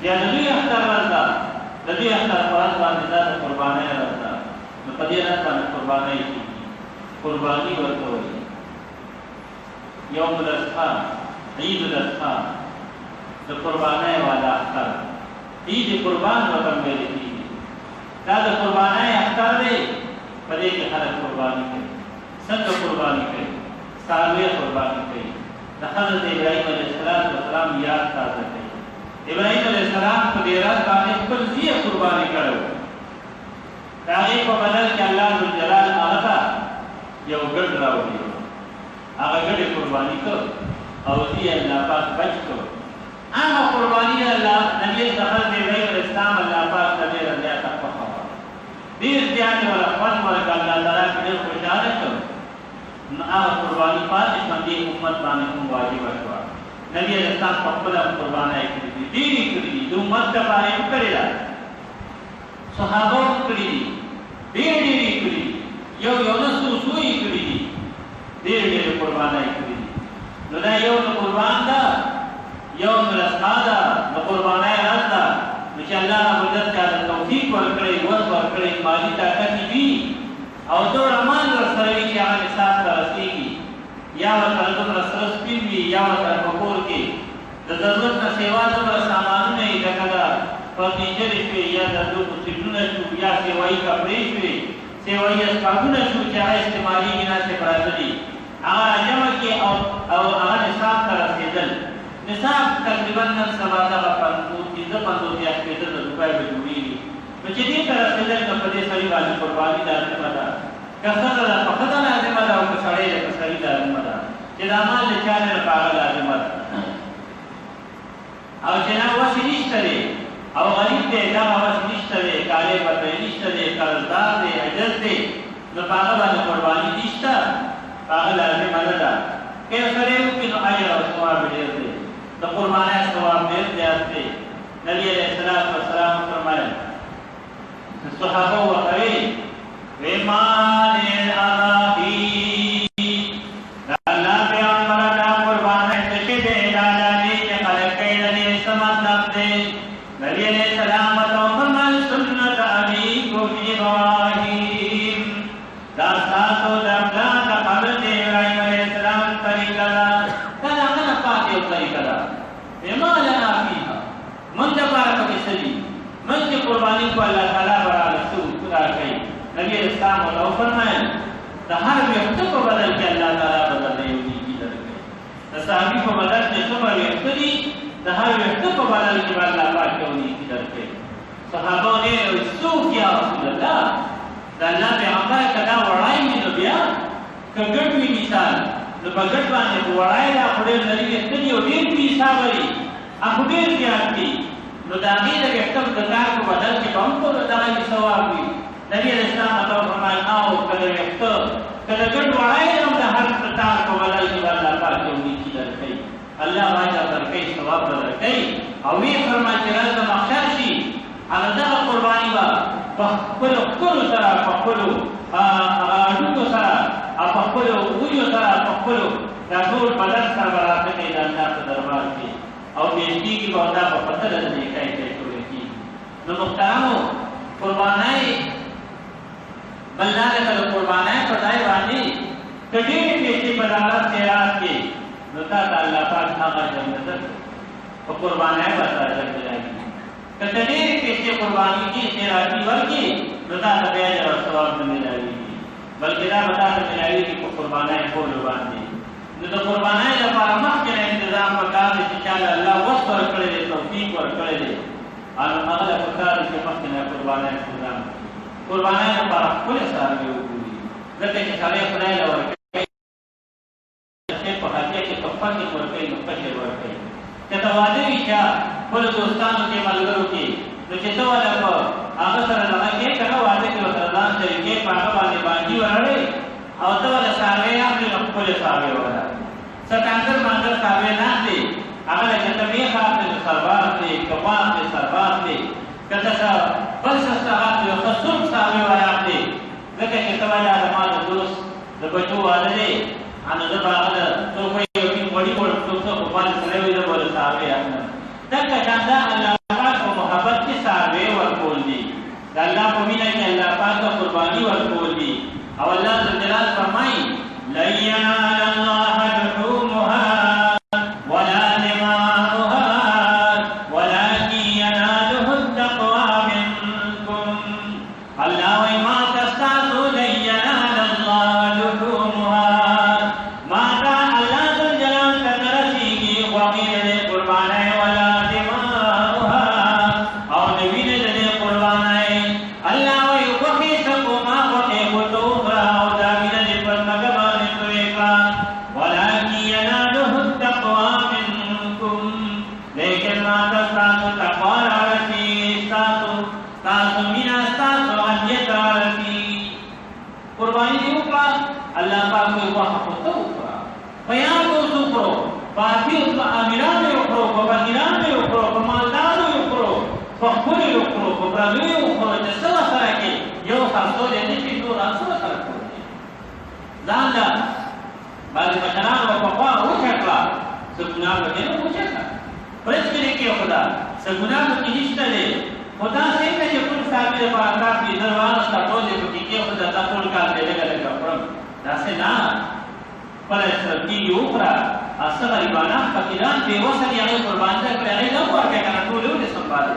یا د دوی اختر ورځ ده د دوی اختر په ورځ باندې دا د قربانۍ ورځ ده نو په دې ورځ باندې قربانۍ کېږي قرباني ورته وایي یوم الاضحی عید الاضحی د قربانۍ والا اختر عید قربان ورته ویل کېږي دا د قربانۍ اختر دی په دې کې خلک قرباني کوي څنګه قرباني کوي څاروي قرباني کوي د حضرت ابراهیم علیه السلام یاد تازه کوي ابراهیم علیه السلام په دې ورځ باندې خپل ځای قرباني کړو د هغې په بدل کې الله ذوالجلال هغه ته یو ګډ راوړي هغه ګډ یې قرباني کړ او ځای الله پاک بچ کړ هغه قرباني الله نبی حضرت ابراهیم علیه السلام الله پاک ته ډېره زیاته خوښه وه ډېر زیات یې ورله خوند ورکړ الله تعالی پرې ډېر خوشحاله کړ نو هغه قرباني پاتې شوه دې امت باندې هم واجبه شوه نبی علیه السلام په خپله قربانۍ کړي دي ډېرې کړي دي د امت دپاره یې هم کړې ده صحابه هم کړي دي ډېرې کړي دي یو نه څو یې کړي دي ډېرې قربانۍ کړي دي نو دا یو د قربان ده یو د الاضحی ده د قربانۍ ورځ ده نو چې الله ربالعزت چاته توفیق ورکړی وس ورکړی مالي طاقت یې وي او دومره مال ورسره وي چې هغه نصاب ته رسېږي یا ورسره دومره سره سپین وي یا ورسره په کور کې د ضرورت نه سیوا دومره سامانونه یې لکه د فرنیچرې شوې یا د لوبو سیټونه شو یا سیوایي کپړې شوې سیوایي اسبابونه شو چې هغه استعمالېږي ناستې پراته دي هغه راجمع کړي او هغه نصاب ته رسېدل نصاب تقریبا نن سبا دغه 50 یا 50 روپۍ به جوړېږي نو چې دې ته رسېدل نو په دې سړي باندې قرباني لازمه ده که ښځه ده په ښځه لازمه ده او که سړی ده په سړي لازمه ده چې دا مال د چا نه په هغه لازمه ده او چې نه وس یې نشته دی او غریب دی دغه وس نشته دی کالي ورته یې نشته دی قرضدار دی عجز دی نو په هغه باندې قرباني نشته په هغه لازمه نه ده که یو سړی وکړي نو اجر او ثواب ډېر دی د قربانۍ ثواب ډېر زیات دی نبي علیه السلام فرمایل صحابه وقوي ومان الاضاحي الله پیغمبر دا قربانه څه دې دالاني چې خلک یې دې سمطلب دې نبی علیہ السلام تو فرمایل سنت ابيكم ابراهيم دا تاسو دا حضرت ابراهيم علیہ السلام طریقه دا نه پاتې طریقه دا ومان الاضاحي من د بارک سړي من چې قرباني کو الله تعالی برابر سو خدا کوي نبی اسلام او فرمایل د هر وخت په بدل کې الله تعالی بدل دی کی درکې د صحابي په بدل کې څومره وخت دي د هر وخت په بدل کې الله پاک کوي کی درکې صحابه نه سوق یا رسول الله د الله پیغمبر کدا وړای نو بیا کګټ وی مثال نو بغټ باندې وړای لا خوري لري کې یو ډیر حساب لري اخو ډیر زیات دي نو دا دې د وختم د کار په بدل کې هم په دغه ثواب وي نبی رسول الله فرمایي او کله وخت کله ګډ وړای نو د هر کار په بدل کې الله پاک یو نیکی درکړي الله واجب درکړي ثواب درکړي او وی فرمایي چې راز د محشر شي هغه د قرباني با په خپل سره په خپل اډو سره په خپل ویو سره په خپل د ټول بدن سره برابر کې د الله په دربار کې او بیشتي کی بہتا په پتہ لګي کوي چې نو محترمو قربانای بلنه له قربانای په ځای باندې کډې پیسې په دالت خیرات کې نو تا الله پاک هغه جنت په قربانای باندې راځي کډې پیسې قرباني کې خیراتی ورکی نو تا ته بیا او ثواب نه ملایي بلکې دا متا ته ملایي په قربانای کول باندې نو د قربانۍ لپاره مخکې تنظیم پکار دی چې الله وس ورکړی دی توفیق ورکړی دی او هغه پکار دی چې مخکې قربانۍ تنظیم قربانۍ لپاره خپل څاروي وګوري ځکه چې سړی خدای له ورکوي په هغه کې کفن کې ورکوي نو پښې ورکوي چې دا واده وي چې خپل دوستانو کې ملګرو کې نو چې څه ولا کو هغه سره نه کې کله واده کې ورته ځان طریقې په هغه باندې وړي او ته ولا ساوي خپل خپل ساوي ولا ستاندر مانګر ساوي نه دي هغه چې ته به خاطر سربار دي کباب دي سربار دي کته څه بل څه ساعت یو خصوص ساوي ولا دي ځکه چې ته ولا د مال دوست د بچو واده دي ان د باغله ته یو وړي وړي څه په باندې سره وي د بل ساوي دا څنګه الله پاک تاسو تقوا راوړي تاسو مینا تاسو انیت راوړي قربانی دی وکړه الله پاک په وخت په وکړه بیان وکړو باقي امیران وکړو په بندیان وکړو په مالدار وکړو په خپل وکړو په برابر وکړو چې څه سره کې یو تاسو دې چې ټول تاسو سره کوي ځان دا باندې مشران او په خوا وکړه څه ګناه وکړي نو وکړه پرېږ کې خدا څه ګناه کې نشته دی خدا څنګه چې ټول صاحب په اکاپ دې دروازه ستاسو دې په کې خدا تاسو ټول کار دې لګا کړم دا څه نه پر سرتی یو پر اصل غریبانه فقیران به وسه یې قربان ته کړی نه ورکه کنه ټول دې سنبال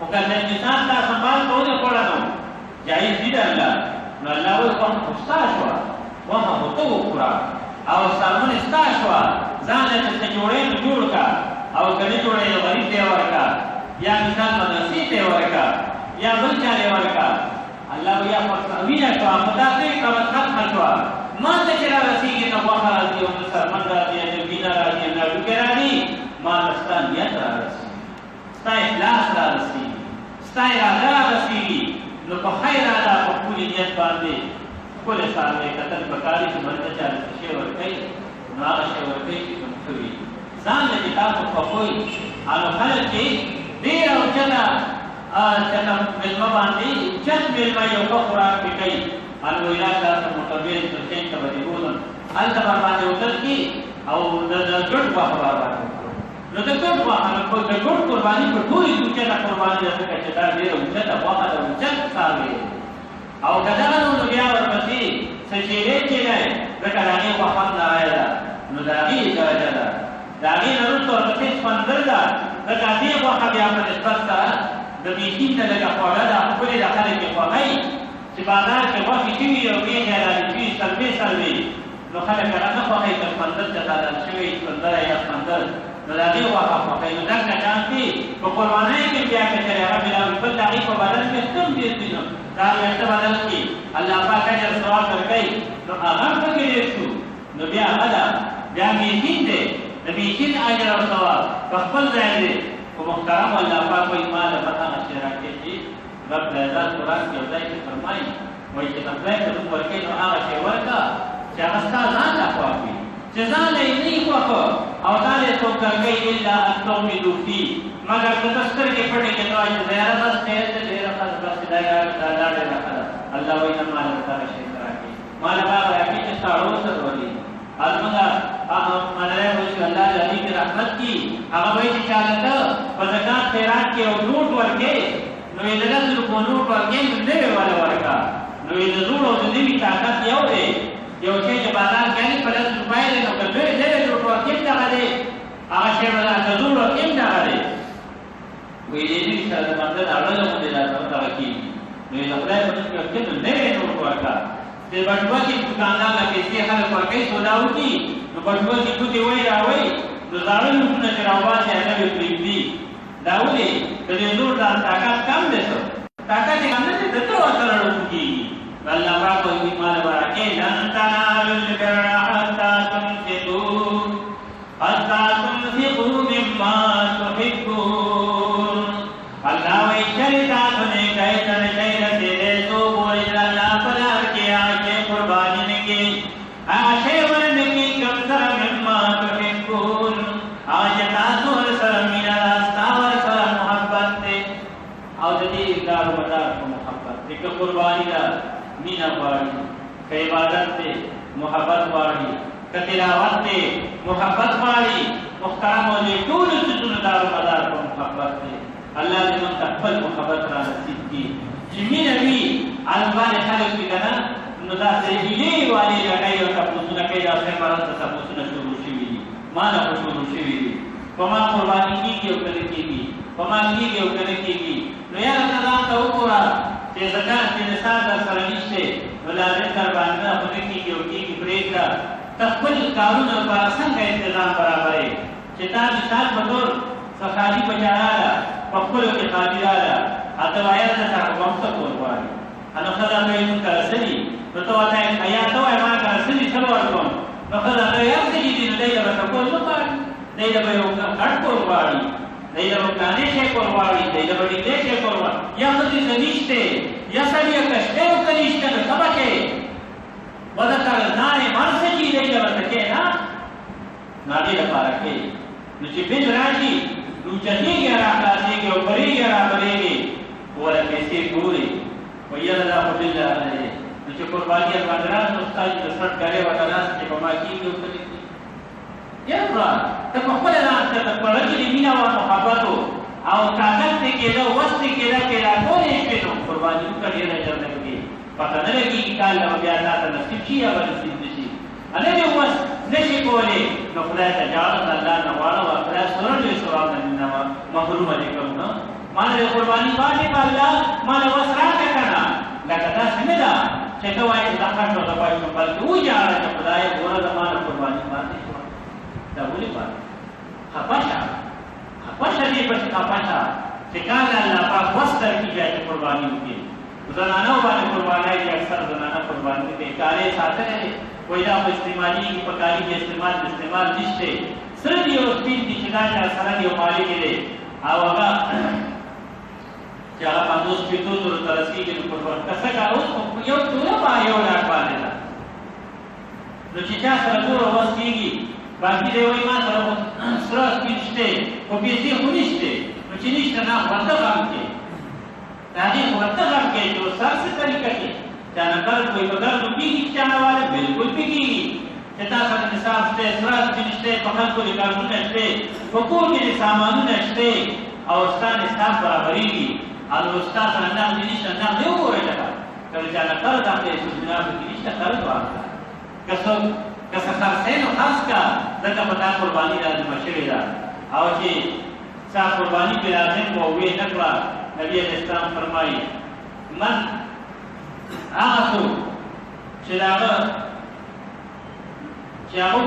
او کله چې تاسو ته سنبال کوو کولانو جایز دي الله نو الله وو کوم خوشاله واه هوته وکړه او سامون استاشوا ځان ته جوړې جوړ کا او کله جوړې غریب دی ورکا یا مثال مدرسې دی ورکا یا بل چا دی ورکا الله یا فرصویه تو خدا ته کوم ختم شو ما ته چې راځي نو واه راځي او سرمن راځي او بینا راځي نو ګرانی ما مستان یا راځي ستا اخلاص راځي ستا راځي نو په خیر ادا په کلی نیت باندې کول سره کتل پکاري چې مرته چاره شي ورکړي نو هغه شی ورکړي چې کوي ځان له تاسو په کوئی هغه خلک چې ډیر او چلا چلا ملما باندې چت ملما یو په خوراک کې کوي ان ویلا تاسو متویل څه څه باندې وولن الته باندې وتل کی او د ګډ په خبره نو د ګډ په د ګډ قرباني په ټولې چې دا قرباني ده چې دا ډیر او چتا واخه د چت ساوي او کداغه نو بیا ورپسې سجیره کېږي لکه راغی په خپل راځي نو داغي اجازه ده داغي نورته ورپسې څنګه ده لکه دې په بیا په نسبت سره د بیخین ته لکه خواړه ده خپل د خلک په هي چې بازار کې وافي کیږي او یې راځي چې سلبي نو خلک راځي په هي چې څنګه ته دا شوی څنګه یا څنګه نو داغي واخه په هي دا څنګه په قربانۍ کې بیا کې هغه بلا په داغي په بدل کې څنګه دي دا ورته بدل کی الله پاک اجر ثواب ورکړي نو هغه پکې شو نو بیا هغه بیا میکین دې د میکین اجر او ثواب په خپل ځای دې او محترم الله پاک په ایمان په پتا شراکت دي رب العزت قرآن کې ځای کې فرمایي وایي چې تاسو ته ورکړي نو هغه شی ورکا چې هغه ستاسو ځان لا کوي چې ځان یې نه کوو او دا له تو کوي الا اتومدو فی مگر تستر کې پټه کې نو چې زیارت ته دې راځي بس دا لاړې راځه الله وینا مال تعالی شي راکې مال هغه راکې چې تاسو سره ولي المغا منره وش الله علی کی رحمت کی هغه وایي چې چاته په زکات خیرات کې او نوٹ ورکې نو یې دغه په نوٹ ورکې نه دی ولا ورکا نو یې د زړه او د دې طاقت یو دی یو چې بازار کې په لږ روپۍ نو کله دې نوٹ ورکې دا غلي هغه چې ولا د زړه کې دا غلي وی دې سره د باندې اړه له دې راځي دا کی نو یې خدای په دې کې نه نور ورکا دې بټوا کې دکاندار له پیسې خلک ورکې سوداو کی نو بټوا کې ټوټي وای راوي نو ځاړو نه چې راوځي هغه به پریږدي دا ولې دې نور د طاقت کم دي څو طاقت یې کم دي ته ورته راوځي الله پاک په ایمان ورکه لن تنالوا البر حتى تنفقوا مما تحبون اللہ وی شریطا تنے کہے تنے شہر تیرے تو بولی اللہ پلار کی آشے قربانی نکی آشے ورنکی کم سر مما تحبون آجتا سور سر مینا راستہ ور سر محبت تے او جدی اقدار مدار کو محبت تے کہ قربانی دا مینا باری کہ عبادت تے محبت باری کہ تلاوت تے محبت باری محترم و لیکون سجن دار مدار کو محبت تے اللہ نے من تقبل محبت را نصیب کی جمی نبی علمان خلق کی کنا ندا سریحیلی والی لگئی و تپوسنا کئی دا سے مرد تپوسنا شروع شوی دی مانا کو شروع شوی دی فما قربانی کی گئی او کرنے کی گئی فما کی گئی او کرنے کی گئی نو یا رسالان تا اکورا تی زکاة تی نسان در سرنیشتے ولازم در باندنا ہونے کی گئی او کی گئی بریک دا تقبل کارون و پارسن کا انتظام برابر ہے چتا مثال بطور سخالی بچانا پخپلو کې قادراله اته وایي چې تاسو کوم څه کوئ انا خدای په یوه کارسلی نو ته وایي ایا ته وایي ما کارسلی څه ورکوم نو خدای په یوه کې دې نه دی راته کوم نو پاره دی به یو کټ کوړ وایي دایله وکانه شي کورواړي دایله وړي دې شي کوروا یا خدي زنيشته یا سړی کښته او کنيشته سبکه ودکر نه مرسه کی دایله ورته نه نادي لپاره کې نو چې بل راشي نو چتیږي راځي او پریږي راځي ولا پیسې ګوري ویل دا په دې راځي نو چې قرباني باندې نو استاد د سر کړي وته ناس چې په ما کېږي او کوي یا ته په خپل راځه ته په لږه دی مینا او محبت او طاقت ته کېدا وخت کېدا ټولې شي نو قرباني کوي نه چرته کې پته نه لګي چې کله بیا تاسو نصیب شي یا نصیب نشي انا دې وس نشي کولې نو خدای ته جواب الله نه واړه او خدای سره دې ثواب نه محروم دي کوم نو مانه قرباني باندې الله مانه وسره کړه لکه دا څنګه دا چې ته وایې دا کار ته وایې په بل کې وځه چې خدای ګوره د مانه قرباني باندې دا ولې باندې خپاشا دې په خپاشا چې کله الله پاک وستر کیږي چې قرباني وکړي زنانو باندې قرباني کې اکثر زنانه قرباني کوي کاري ساتنه کوئی دا استعمالي په کاری کې استعمال نشته سره دی او سپین دي چې دا سره دی او مالک دی او هغه چې هغه باندې سپیتو تر ترسي کې په ورته څه اوس یو ټول په یو لا باندې دا نو چې چا سره ګورو وسیږي باندې دی وای ما سره سپیشته په پیسې خو نشته نو چې نشته نه ورته باندې دا دې ورته باندې چې سره طریقه کې دا نظر کوئی بغیر روپی کی چاہنے والے بالکل بھی کی چتا سا نصاب شتے سراس بنشتے پخل کو لکارنون اشتے فکور کے سامانون اشتے اور استان اسلام برابری کی اور استان سا نام دینشت نام دیو کو رہے لگا کبھی جانا قرد آتے سوچ جناب کی نشتہ قرد آتا کسا خرسین و خرس کا دکا پتا قربانی لازم شوی دا اور چی سا قربانی پہ لازم کو ہوئے نکلا نبی علیہ السلام فرمائی من آغسو شداغه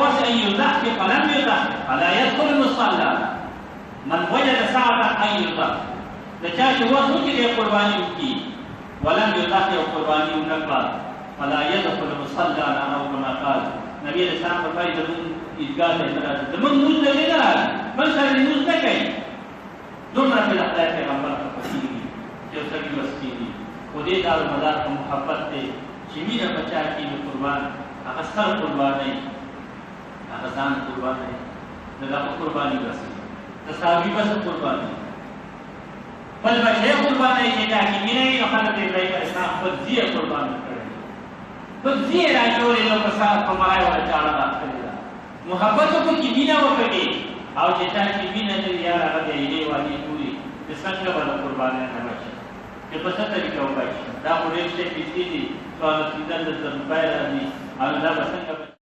وش أن يضحك فلم يضحك فلا يدخل المصلى من وجد ساعة أن يضحك لچاش وقت کی قربانی کی ولم يضحك قربانی نقلا فلا يدخل المصلى او كما قال نبی علیہ السلام فرمائے زمون عیدگاہ ته راځي زمون موږ ته نه راځي بل سره موږ نه کوي دومره په خدای پیغمبر ته پسیږي چې سړي وسیږي خودی دار مدار کا محبت تے چمی نہ بچا کی قربان هغه سر قربانی هغه ځان قربانی دغه قربانی وسی تصاوی بس قربانی بل بشے قربانی چې دا کی مینه یې خلک ابراهیم اسلام خود ځای قربان کړی خود ځای راجوړې نو په سات په مای ولا چاړه راځي محبت کو کی مینه وکړي او چې تا کی مینه دې یار هغه دې وایي پوری د څنګه ولا قربانی نه بچي که په څه طریقه وکړي دا خو ډېر شي پیسې دي سوال کېدل د روپۍ راځي او دا به څنګه